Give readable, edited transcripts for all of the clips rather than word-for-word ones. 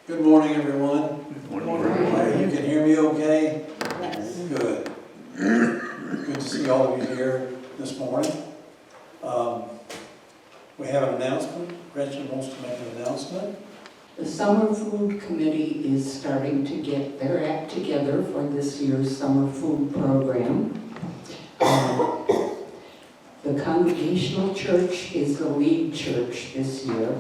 Good morning, everyone. Good morning. You can hear me okay? Yes. Good. Good to see all of you here this morning. We have an announcement. Gretchen wants to make an announcement. The Summer Food Committee is starting to get their act together for this year's summer food program. The Congregational Church is the lead church this year.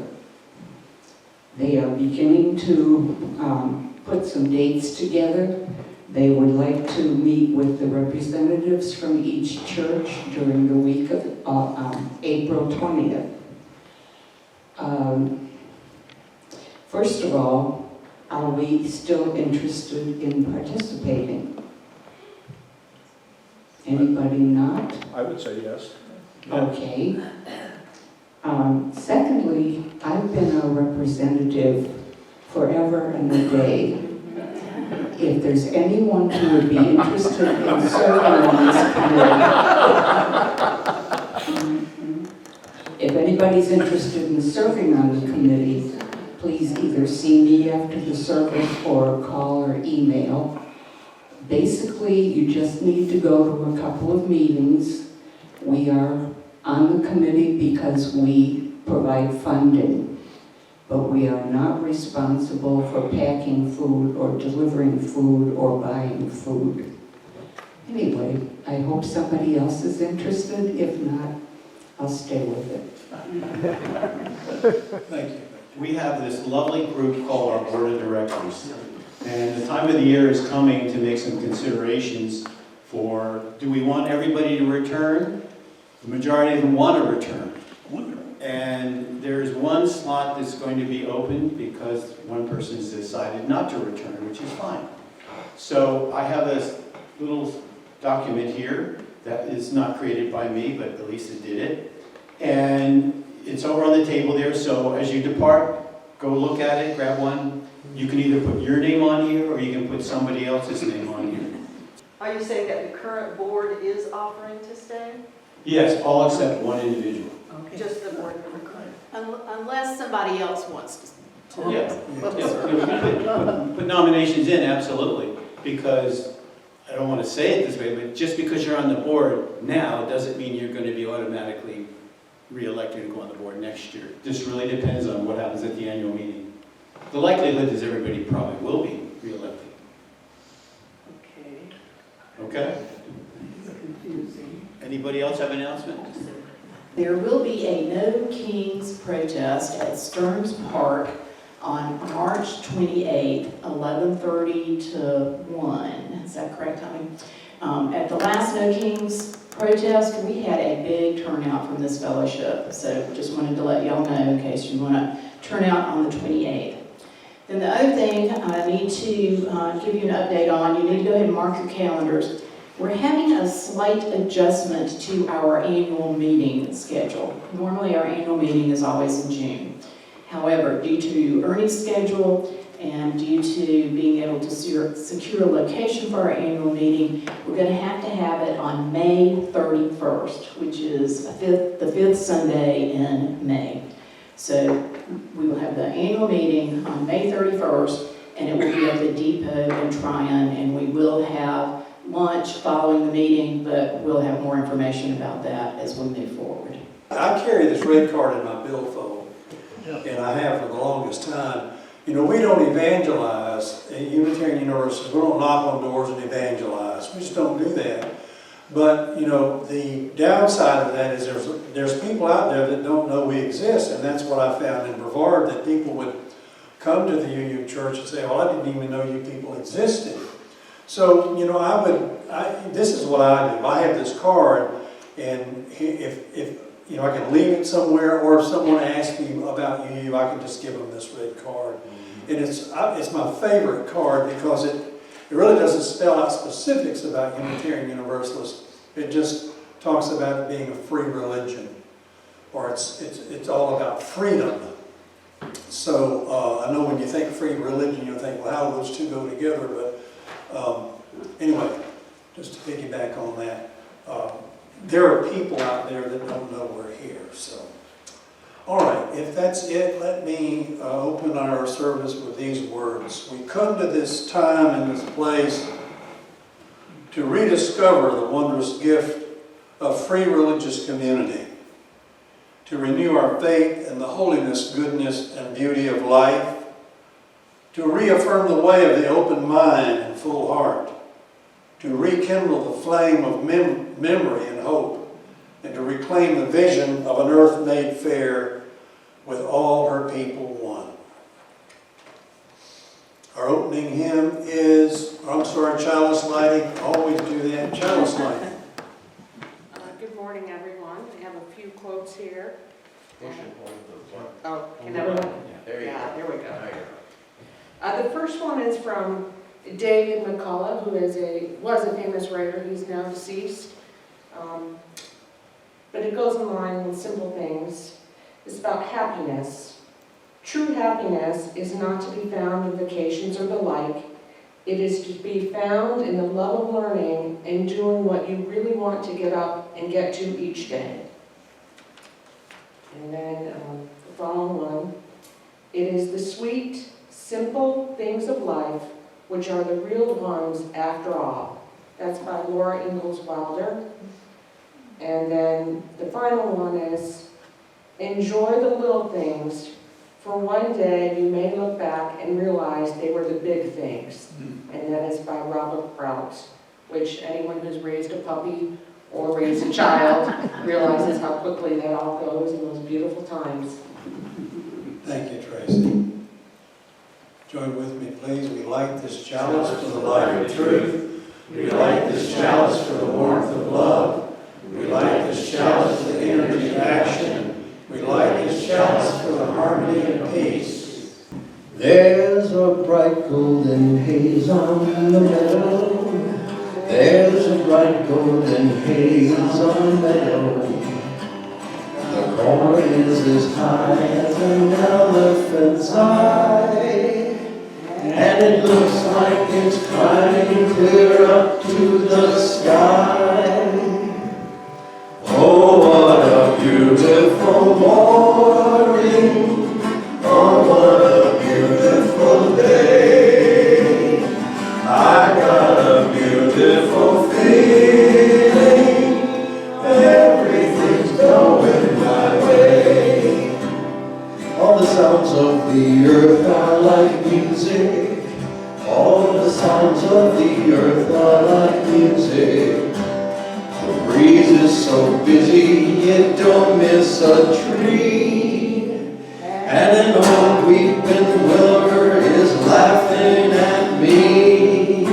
They are beginning to put some dates together. They would like to meet with the representatives from each church during the week of April 20th. First of all, are we still interested in participating? Anybody not? I would say yes. Okay. Secondly, I've been a representative forever and a day. If there's anyone who would be interested in serving on this committee, if anybody's interested in serving on the committee, please either see me after the service or call or email. Basically, you just need to go to a couple of meetings. We are on the committee because we provide funding, but we are not responsible for packing food or delivering food or buying food. Anyway, I hope somebody else is interested. If not, I'll stay with it. Thank you. We have this lovely group called our Board of Directors. And the time of the year is coming to make some considerations for, do we want everybody to return? The majority of them want to return. And there's one slot that's going to be open because one person has decided not to return, which is fine. So I have a little document here that is not created by me, but Elisa did it. And it's over on the table there, so as you depart, go look at it, grab one. You can either put your name on here or you can put somebody else's name on here. Are you saying that the current board is offering to stay? Yes, all except one individual. Just the board member? Unless somebody else wants to. Yeah, put nominations in, absolutely, because I don't want to say it this way, but just because you're on the board now doesn't mean you're going to be automatically re-elected and go on the board next year. This really depends on what happens at the annual meeting. The likelihood is everybody probably will be re-elected. Okay? Confusing. Anybody else have an announcement? There will be a No Kings protest at Stearns Park on March 28th, 11:30 to 1. Is that correct, Tommy? At the last No Kings protest, we had a big turnout from this fellowship. So just wanted to let y'all know in case you want to turn out on the 28th. Then the other thing I need to give you an update on, you need to go ahead and mark your calendars. We're having a slight adjustment to our annual meeting schedule. Normally our annual meeting is always in June. However, due to Ernie's schedule and due to being able to secure a location for our annual meeting, we're going to have it on May 31st, which is the fifth Sunday in May. So we will have the annual meeting on May 31st, and it will be at the Depot in Tryon, and we will have lunch following the meeting, but we'll have more information about that as we move forward. I carry this red card in my billfold, and I have for the longest time. You know, we don't evangelize at Unitarian Universalists. We don't knock on doors and evangelize. We just don't do that. But, you know, the downside of that is there's people out there that don't know we exist, and that's what I found in Brevard, that people would come to the UU church and say, well, I didn't even know you people existed. So, you know, this is what I do. I have this card, and if you know, I can leave it somewhere, or if someone asks me about UU, I can just give them this red card. And it's my favorite card because it really doesn't spell out specifics about Unitarian Universalists. It just talks about it being a free religion, or it's all about freedom. So I know when you think free religion, you think, well, how do those two go together? But anyway, just to piggyback on that, there are people out there that don't know we're here. So All right, if that's it, let me open our service with these words. We come to this time and this place to rediscover the wondrous gift of free religious community, to renew our faith in the holiness, goodness, and beauty of life, to reaffirm the way of the open mind and full heart, to rekindle the flame of memory and hope, and to reclaim the vision of an earth made fair with all her people one. Our opening hymn is, chalice lighting. Always do that, chalice lighting. Good morning, everyone. We have a few quotes here. Oh, Can everyone? There you Yeah, go. there we go. There you go. The first one is from David McCullough, who was a famous writer. He's now deceased. But it goes in line with simple things. It's about happiness. True happiness is not to be found in vacations or the like. It is to be found in the love of learning and doing what you really want to get up and get to each day. And then the following one. It is the sweet, simple things of life which are the real ones after all. That's by Laura Ingalls Wilder. And then the final one is, enjoy the little things, for one day you may look back and realize they were the big things. And that is by Robert Prout, which anyone who's raised a puppy or raised a child realizes how quickly that all goes in those beautiful times. Thank you, Tracy. Join with me, please. We light this chalice for the light of truth. We light this chalice for the warmth of love. We light this chalice for the energy of action. We light this chalice for the harmony and peace. There's a bright golden haze on the meadow. There's a bright golden haze on the meadow. The corn is as high as an elephant's eye, and it looks like it's climbing clear up to the sky. Oh, what a beautiful morning! Oh, what a beautiful day! I got a beautiful feeling. Everything's going my way. All the sounds of the earth are like music. All the sounds of the earth are like music. The breeze is so busy, it don't miss a tree. And an old weeping willow is laughing at me.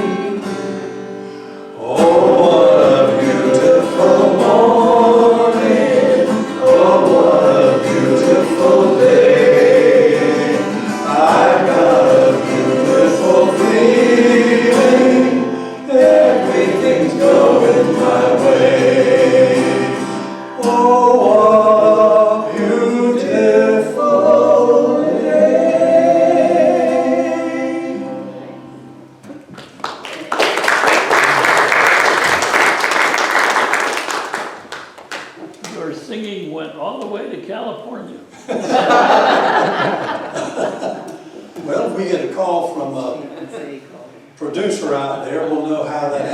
Oh, what a beautiful morning. Oh, what a beautiful day. I got a beautiful feeling. Everything's going my way. Oh, what a beautiful day. Your singing went all the way to California. Well, if we get a call from a producer out there, we'll know how that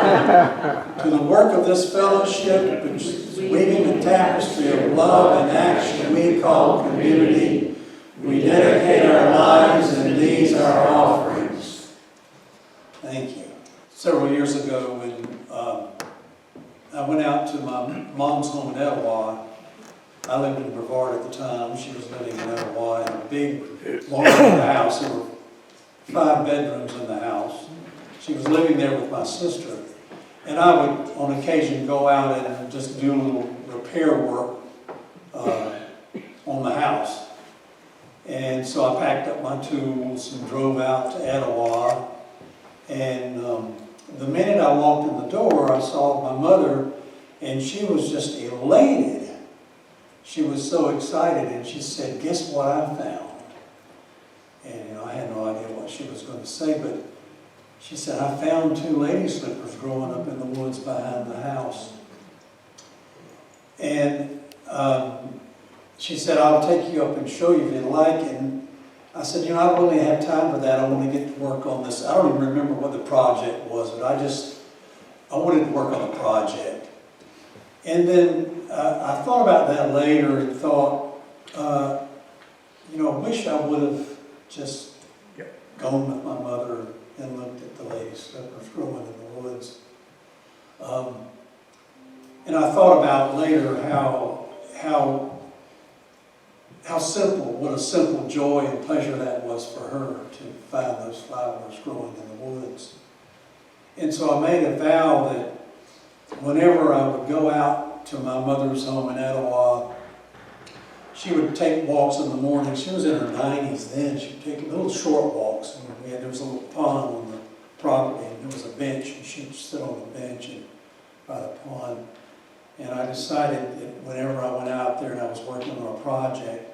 happened. To the work of this fellowship, which is weaving the tapestry of love and action we call community, we dedicate our lives and these our offerings. Thank you. Several years ago, when I went out to my mom's home in Etowah. I lived in Brevard at the time. She was living in Etowah in a big, large house. There were 5 bedrooms in the house. She was living there with my sister. And I would, on occasion, go out and just do a little repair work on the house. And so I packed up my tools and drove out to Etowah. And the minute I walked in the door, I saw my mother, and she was just elated. She was so excited, and she said, "Guess what I found?" And I had no idea what she was going to say, but she said, "I found 2 lady slippers growing up in the woods behind the house." And she said, I'll take you up and show you if you'd like. And I said, I don't really have time for that. I want to get to work on this. I don't even remember what the project was, but I wanted to work on a project. And then I thought about that later and thought, I wish I would have just gone with my mother and looked at the lady slippers growing in the woods. And I thought about later how simple, what a simple joy and pleasure that was for her to find those flowers growing in the woods. And so I made a vow that whenever I would go out to my mother's home in Etowah, she would take walks in the morning. She was in her 90s then. She would take little short walks. And there was a little pond on the property, and there was a bench, and she'd sit on the bench by the pond. And I decided that whenever I went out there and I was working on a project,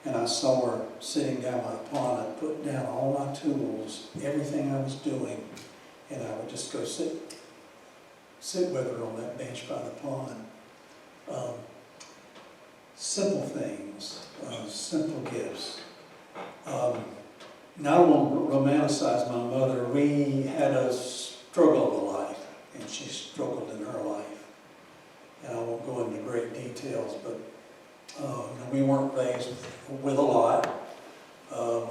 and I saw her sitting down by the pond, I'd put down all my tools, everything I was doing, and I would just go sit with her on that bench by the pond. Simple things, simple gifts. Now I don't want to romanticize my mother. We had a struggle of a life, and she struggled in her life. And I won't go into great details, but we weren't raised with a lot.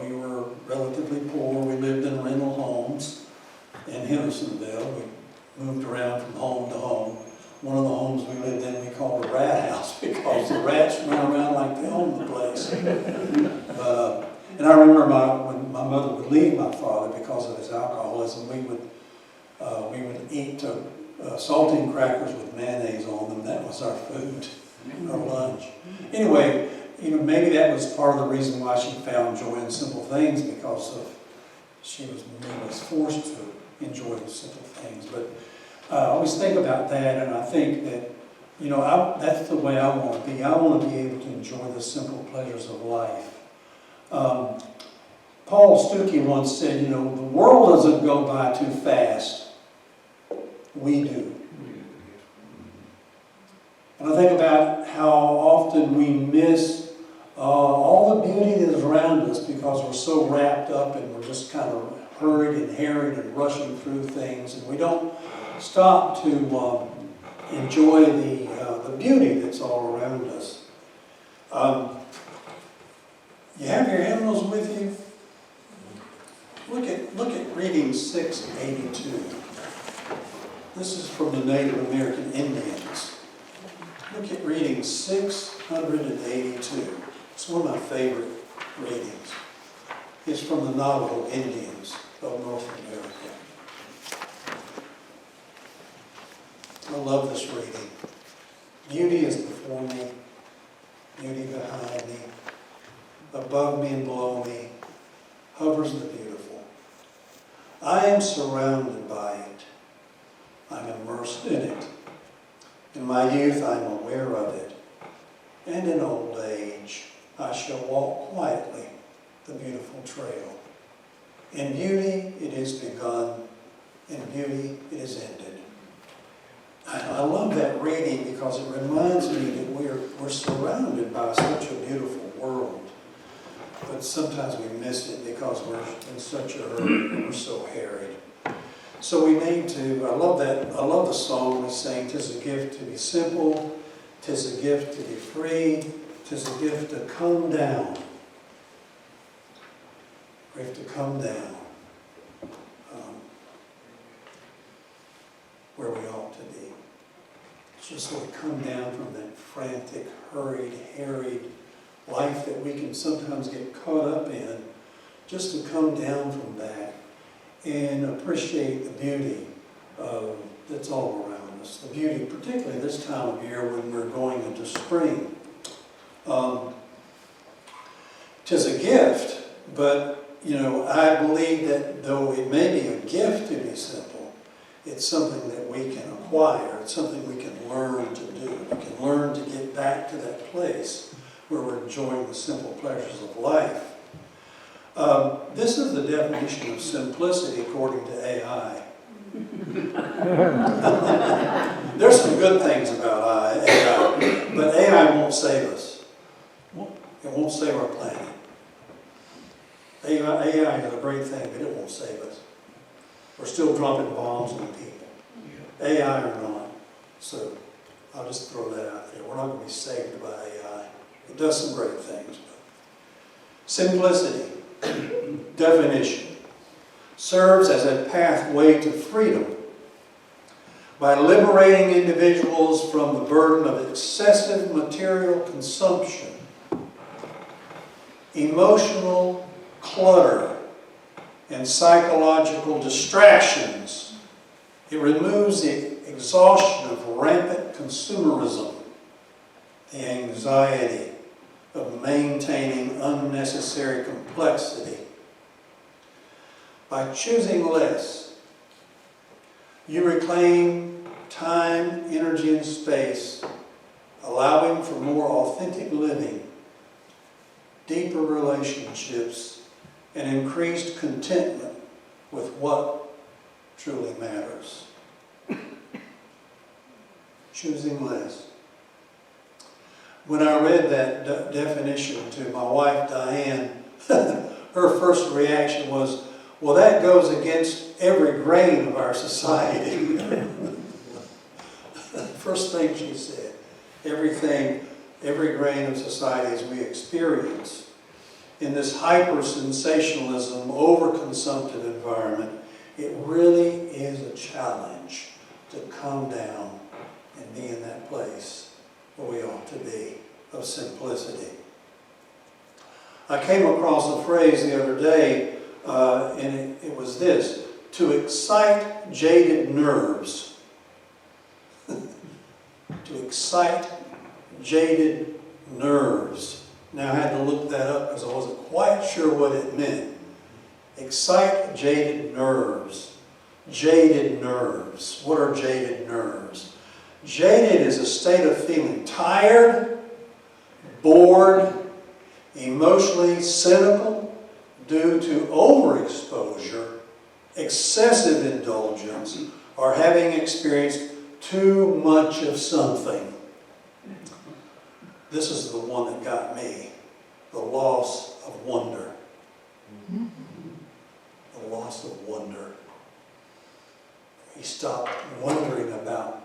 We were relatively poor. We lived in rental homes in Hendersonville. We moved around from home to home. One of the homes we lived in we called a rat house because the rats ran around like they owned the place. And I remember when my mother would leave my father because of his alcoholism, we would eat saltine crackers with mayonnaise on them. That was our food, our lunch. Anyway, maybe that was part of the reason why she found joy in simple things, because she was forced to enjoy the simple things. But I always think about that, and I think that, that's the way I want to be. I want to be able to enjoy the simple pleasures of life. Paul Stuckey once said, the world doesn't go by too fast. We do. And I think about how often we miss all the beauty that is around us because we're so wrapped up and we're just kind of hurried and harried and rushing through things, and we don't stop to enjoy the beauty that's all around us. You have your hymnals with you? Look at reading 682. This is from the Native American Indians. Look at reading 682. It's one of my favorite readings. It's from the Navajo Indians of North America. I love this reading. Beauty is before me, beauty behind me, above me and below me, hovers the beautiful. I am surrounded by it. I'm immersed in it. In my youth, I'm aware of it. And in old age, I shall walk quietly the beautiful trail. In beauty, it is begun. In beauty, it is ended. I love that reading because it reminds me that we're surrounded by such a beautiful world. But sometimes we miss it because we're in such a hurry and we're so harried. So we need to, I love the song we sang, "'Tis a gift to be simple, 'tis a gift to be free, 'tis a gift to come down." We have to come down where we ought to be. It's just sort of come down from that frantic, hurried, harried life that we can sometimes get caught up in, just to come down from that and appreciate the beauty that's all around us. The beauty, particularly this time of year when we're going into spring. 'Tis a gift, but I believe that though it may be a gift to be simple, it's something that we can acquire. It's something we can learn to do. We can learn to get back to that place where we're enjoying the simple pleasures of life. This is the definition of simplicity according to AI. There's some good things about AI, but AI won't save us. It won't save our planet. AI is a great thing, but it won't save us. We're still dropping bombs on people, AI or not. So I'll just throw that out there. We're not going to be saved by AI. It does some great things. Simplicity, definition, serves as a pathway to freedom by liberating individuals from the burden of excessive material consumption, emotional clutter, and psychological distractions. It removes the exhaustion of rampant consumerism, the anxiety of maintaining unnecessary complexity. By choosing less, you reclaim time, energy, and space, allowing for more authentic living, deeper relationships, and increased contentment with what truly matters. Choosing less. When I read that definition to my wife, Diane, her first reaction was, well, that goes against every grain of our society. First thing she said, every grain of society as we experience in this hyper-sensationalism, over-consumptive environment, it really is a challenge to come down and be in that place where we ought to be, of simplicity. I came across a phrase the other day, and it was this: to excite jaded nerves. To excite jaded nerves. Now I had to look that up because I wasn't quite sure what it meant. Excite jaded nerves. Jaded nerves. What are jaded nerves? Jaded is a state of feeling tired, bored, emotionally cynical due to overexposure, excessive indulgence, or having experienced too much of something. This is the one that got me, the loss of wonder. The loss of wonder. You stop wondering about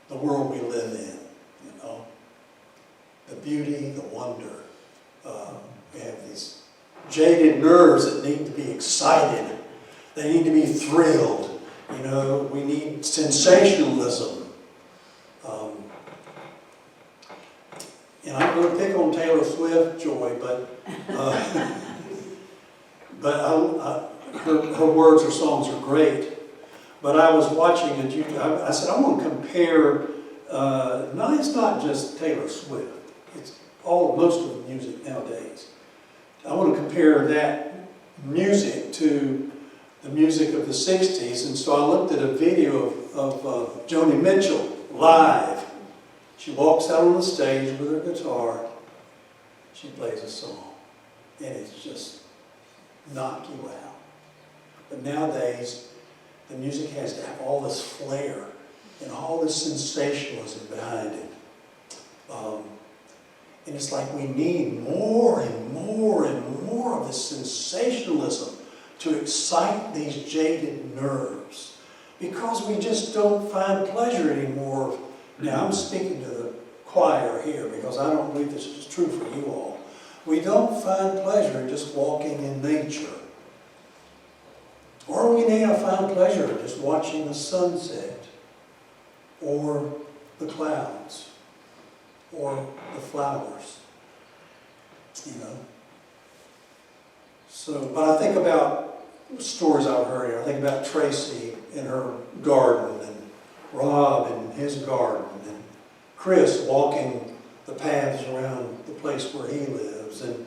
the world we live in, you know. The beauty, the wonder. We have these jaded nerves that need to be excited. They need to be thrilled. You know, we need sensationalism. And I'm going to pick on Taylor Swift, Joy, but her words, her songs are great. But I was watching it. I said, I want to compare. No, it's not just Taylor Swift. It's most of the music nowadays. I want to compare that music to the music of the 60s. And so I looked at a video of Joni Mitchell live. She walks out on the stage with her guitar. She plays a song. And it's just knock you out. But nowadays, the music has to have all this flair and all this sensationalism behind it. And it's like we need more and more and more of this sensationalism to excite these jaded nerves. Because we just don't find pleasure anymore. Now, I'm speaking to the choir here because I don't believe this is true for you all. We don't find pleasure in just walking in nature. Or we may not find pleasure in just watching the sunset, or the clouds, or the flowers, you know. So, but I think about stories I've heard here. I think about Tracy in her garden, and Rob in his garden, and Chris walking the paths around the place where he lives, and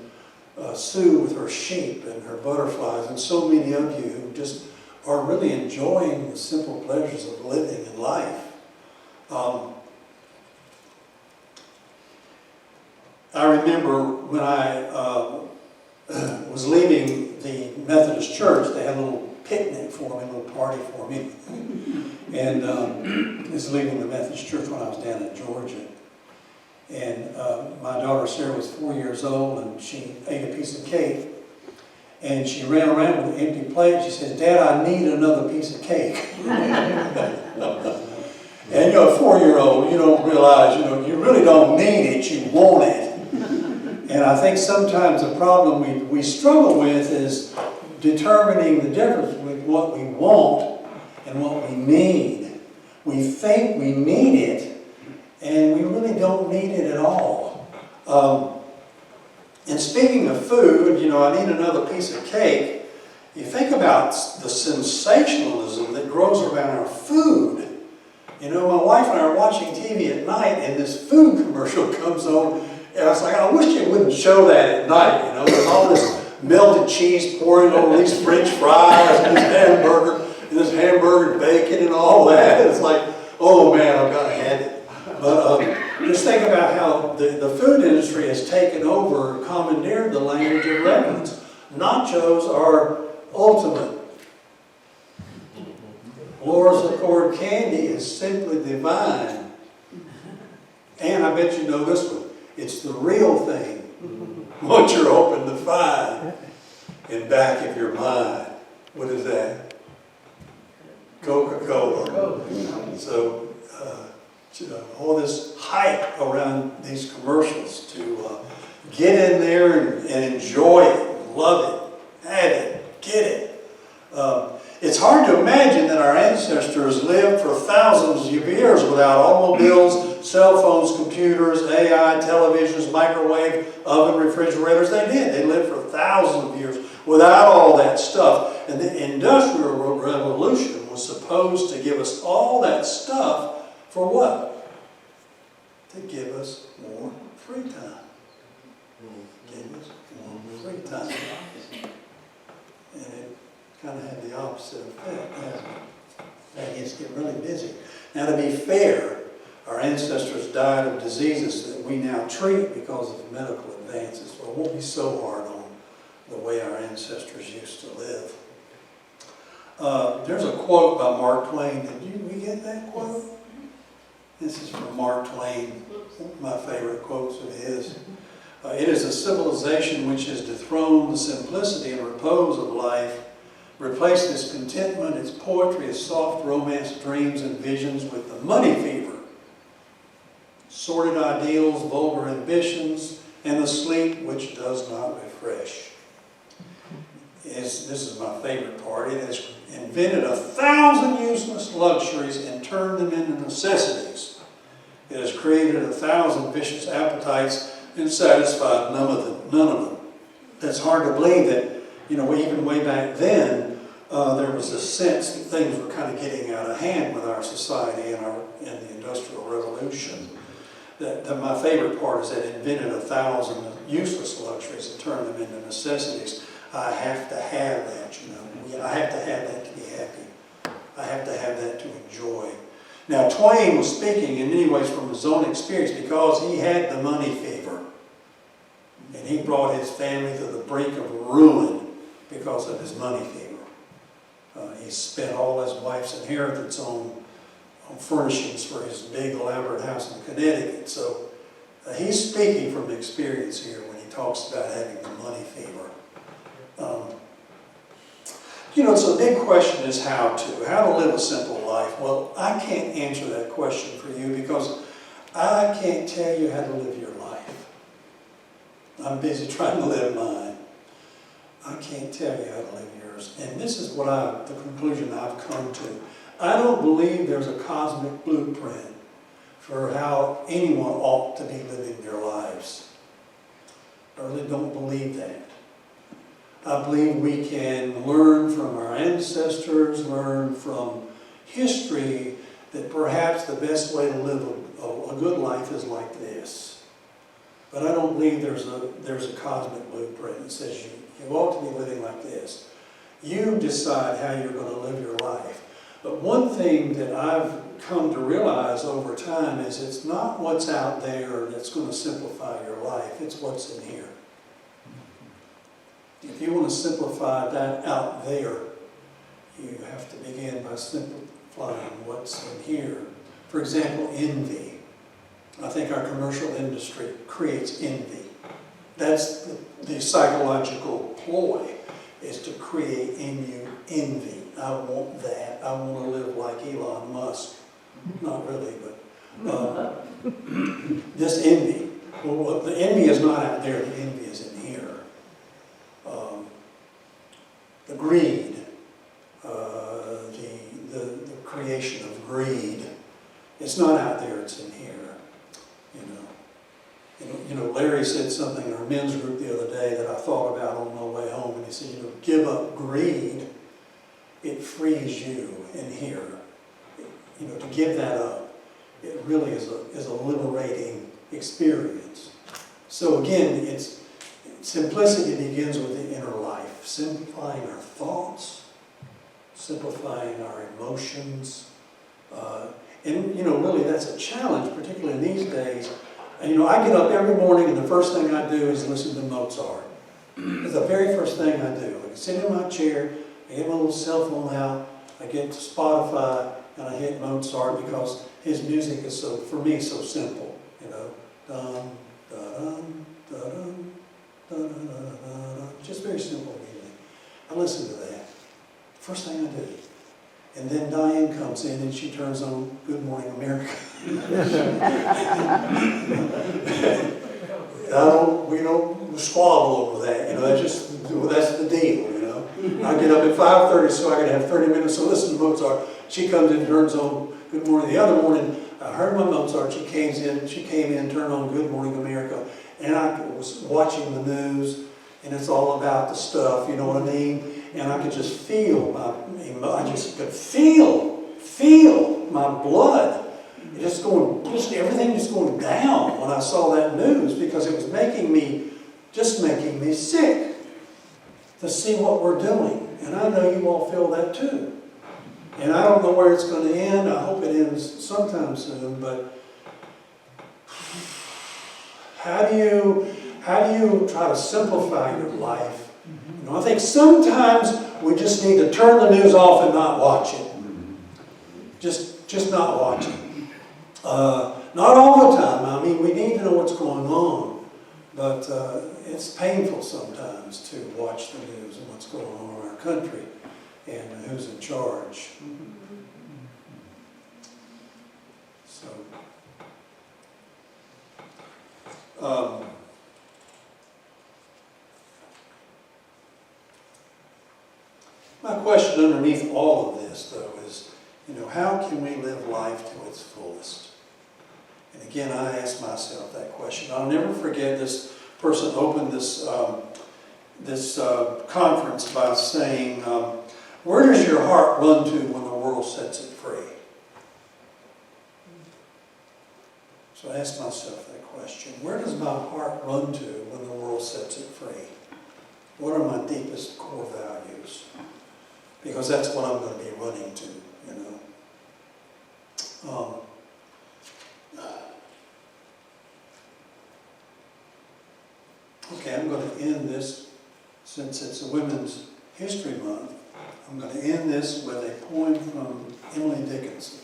Sue with her sheep and her butterflies, and so many of you who just are really enjoying the simple pleasures of living in life. I remember when I was leaving the Methodist church, they had a little picnic for me, a little party for me. And I was leaving the Methodist church when I was down in Georgia. And my daughter Sarah was 4 years old, and she ate a piece of cake. And she ran around with an empty plate. She says, "Dad, I need another piece of cake." And a 4-year-old, you don't realize, you really don't need it, you want it. And I think sometimes the problem we struggle with is determining the difference between what we want and what we need. We think we need it, and we really don't need it at all. And speaking of food, I need another piece of cake. You think about the sensationalism that grows around our food. My wife and I are watching TV at night, and this food commercial comes on, and I was like, I wish it wouldn't show that at night. There's all this melted cheese pouring over these French fries and this hamburger bacon and all that. It's like, oh man, I've got to have it. But just think about how the food industry has taken over, commandeered the language of reverence. Nachos are ultimate. Laura's Accord candy is simply divine. And I bet you know this one. It's the real thing. What you're hoping to find in back of your mind. What is that? Coca-Cola. So, all this hype around these commercials to get in there and enjoy it, love it, have it, get it. It's hard to imagine that our ancestors lived for thousands of years without automobiles, cell phones, computers, AI, televisions, microwave, oven, refrigerators. They did. They lived for thousands of years without all that stuff. And the Industrial Revolution was supposed to give us all that stuff for what? To give us more free time. Give us more free time. And it kind of had the opposite effect. That is, get really busy. Now, to be fair, our ancestors died of diseases that we now treat because of medical advances. So it won't be so hard on the way our ancestors used to live. There's a quote by Mark Twain. Did we get that quote? This is from Mark Twain, one of my favorite quotes of his. It is a civilization which has dethroned the simplicity and repose of life, replaced its contentment, its poetry, its soft romance, dreams, and visions with the money fever, sordid ideals, vulgar ambitions, and the sleep which does not refresh. This is my favorite part. It has invented 1,000 useless luxuries and turned them into necessities. It has created 1,000 vicious appetites and satisfied none of them. It's hard to believe that, even way back then, there was a sense that things were kind of getting out of hand with our society and the Industrial Revolution. That my favorite part is that it invented 1,000 useless luxuries and turned them into necessities. I have to have that, I have to have that to be happy. I have to have that to enjoy. Now, Twain was speaking in many ways from his own experience because he had the money fever. And he brought his family to the brink of ruin because of his money fever. He spent all his wife's inheritance on furnishings for his big elaborate house in Connecticut. So he's speaking from experience here when he talks about having the money fever. So the big question is how to live a simple life. Well, I can't answer that question for you because I can't tell you how to live your life. I'm busy trying to live mine. I can't tell you how to live yours. And this is the conclusion I've come to. I don't believe there's a cosmic blueprint for how anyone ought to be living their lives. I really don't believe that. I believe we can learn from our ancestors, learn from history, that perhaps the best way to live a good life is like this. But I don't believe there's a cosmic blueprint that says you ought to be living like this. You decide how you're going to live your life. But one thing that I've come to realize over time is it's not what's out there that's going to simplify your life, it's what's in here. If you want to simplify that out there, you have to begin by simplifying what's in here. For example, envy. I think our commercial industry creates envy. That's the psychological ploy, is to create in you envy. I want that. I want to live like Elon Musk. Not really, but this envy. Well, the envy is not out there. The envy is in here. The greed, the creation of greed. It's not out there. It's in here. You know, Larry said something in our men's group the other day that I thought about on my way home, and he said, give up greed, it frees you in here. To give that up, it really is a liberating experience. So again, simplicity begins with the inner life, simplifying our thoughts, simplifying our emotions, and really that's a challenge, particularly in these days. And I get up every morning and the first thing I do is listen to Mozart. It's the very first thing I do. I sit in my chair, I get my little cell phone out, I get to Spotify, and I hit Mozart because his music is for me, so simple. Dun, dun, dun, dun, dun, dun, dun, dun. Just very simple music. I listen to that. First thing I do. And then Diane comes in and she turns on Good Morning America. We don't squabble over that, that's the deal, I get up at 5:30 so I can have 30 minutes to listen to Mozart. She comes in and turns on Good Morning. The other morning, I heard my Mozart, she came in, turned on Good Morning America, and I was watching the news, and it's all about the stuff, you know what I mean? And I could just feel feel my blood. Everything just going down when I saw that news, because it was making me sick to see what we're doing. And I know you all feel that too. And I don't know where it's going to end. I hope it ends sometime soon, but how do you try to simplify your life? I think sometimes we just need to turn the news off and not watch it. Just not watch it. Not all the time. I mean, we need to know what's going on, but it's painful sometimes to watch the news and what's going on in our country and who's in charge. So, my question underneath all of this, though, is, how can we live life to its fullest? And again, I ask myself that question. I'll never forget this person opened this conference by saying, where does your heart run to when the world sets it free? So I ask myself that question. Where does my heart run to when the world sets it free? What are my deepest core values? Because that's what I'm going to be running to, Okay, I'm going to end this, since it's a Women's History Month, I'm going to end this with a poem from Emily Dickinson.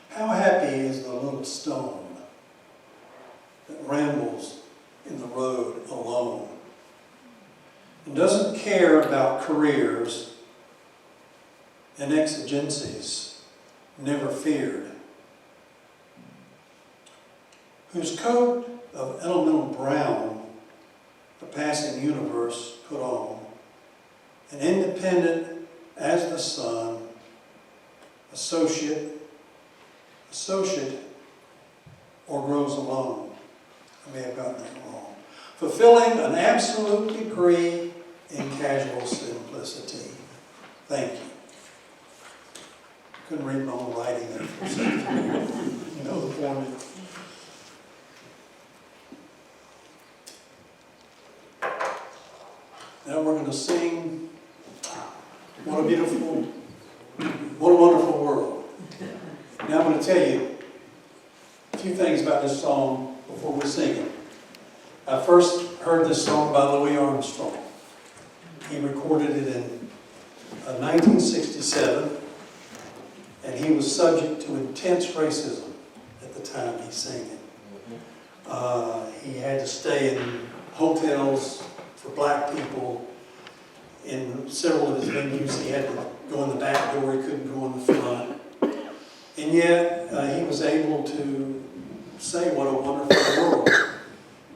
How happy is the little stone that rambles in the road alone and doesn't care about careers and exigencies never feared, whose coat of elemental brown the passing universe put on, and independent as the sun, associate, or grows alone. I may have gotten that wrong. Fulfilling an absolute degree in casual simplicity. Thank you. Couldn't read my own writing there for a second. The formula. Now we're going to sing What a Wonderful World. Now I'm going to tell you a few things about this song before we sing it. I first heard this song by Louis Armstrong. He recorded it in 1967, and he was subject to intense racism at the time he sang it. He had to stay in hotels for black people. In several of his venues, he had to go in the back door, he couldn't go in the front. And yet, he was able to say what a wonderful world.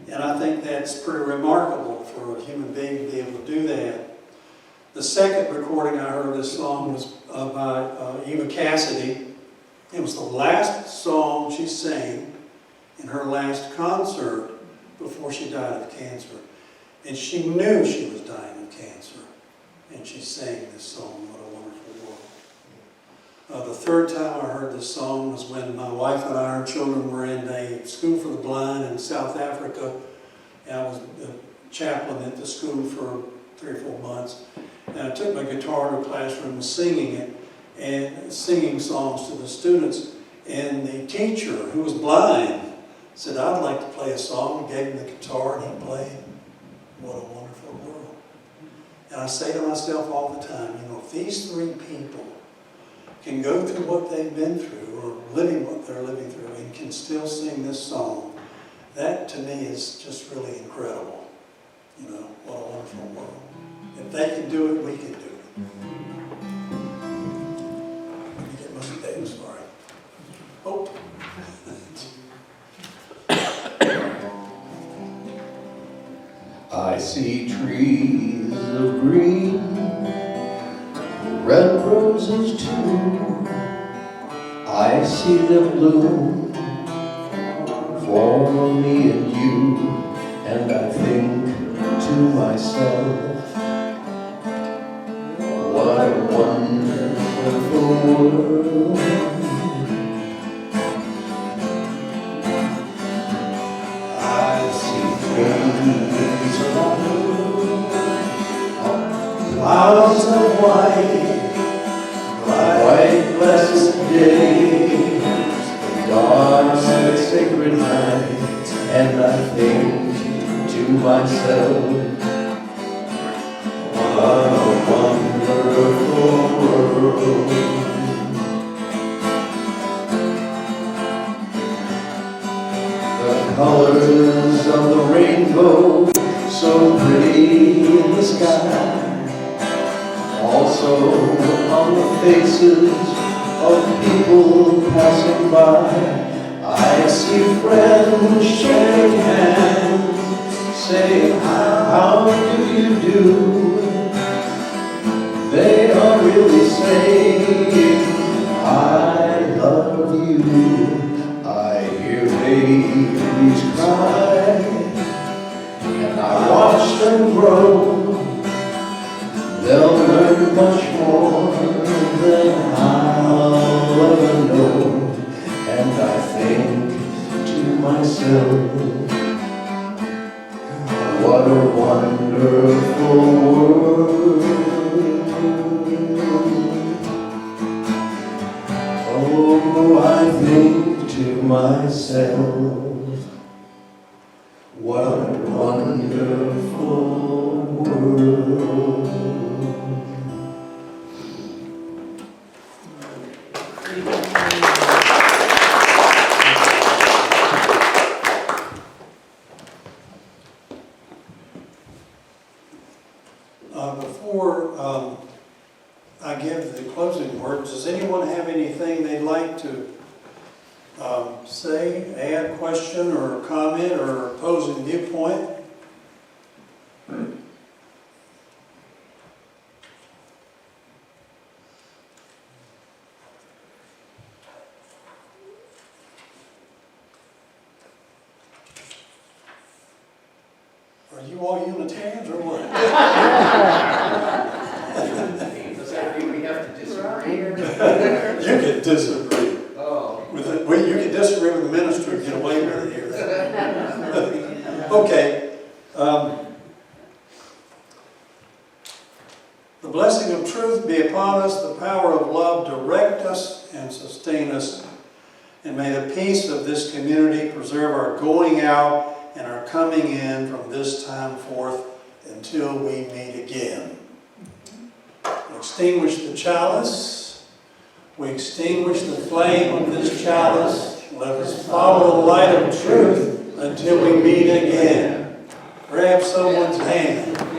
And I think that's pretty remarkable for a human being to be able to do that. The second recording I heard of this song was by Eva Cassidy. It was the last song she sang in her last concert before she died of cancer. And she knew she was dying of cancer. And she sang this song, What a Wonderful World. The third time I heard this song was when my wife and I, our children, were in a school for the blind in South Africa. And I was the chaplain at the school for 3 or 4 months. And I took my guitar to a classroom and was singing it, and singing songs to the students. And the teacher, who was blind, said, I'd like to play a song. Gave him the guitar and he played What a Wonderful World. And I say to myself all the time, you know, if these 3 people can go through what they've been through, or living what they're living through, and can still sing this song, that to me is just really incredible. You know, what a wonderful world. If they can do it, we can do it. Let me get my name, sorry. Oh. I see trees of green, red roses too. I see them bloom for me and you, and I think to myself, what a wonderful world. I see trees of blue, clouds of white, bright blessed days, the dark sacred night, and I think to myself, what a wonderful world. The colors of the rainbow, so pretty in the sky, also on the faces of people passing by. I see friends shaking hands, saying, how do you do? They are really saying, I love you. I hear babies cry, and I watch them grow. They'll learn much more than I'll ever know. And I think to myself, what a wonderful world. Oh, I think to myself, what a wonderful world. Before I give the closing words, does anyone have anything they'd like to say, add, question, or comment, or opposing viewpoint? Are you all Unitarians or what? Does that mean we have to disagree? You can disagree. Oh. You can disagree with the minister and get away with it here. Okay. The blessing of truth be upon us, the power of love direct us and sustain us, and may the peace of this community preserve our going out and our coming in from this time forth until we meet again. Extinguish the chalice. We extinguish the flame of this chalice. Let us follow the light of truth until we meet again. Grab someone's hand.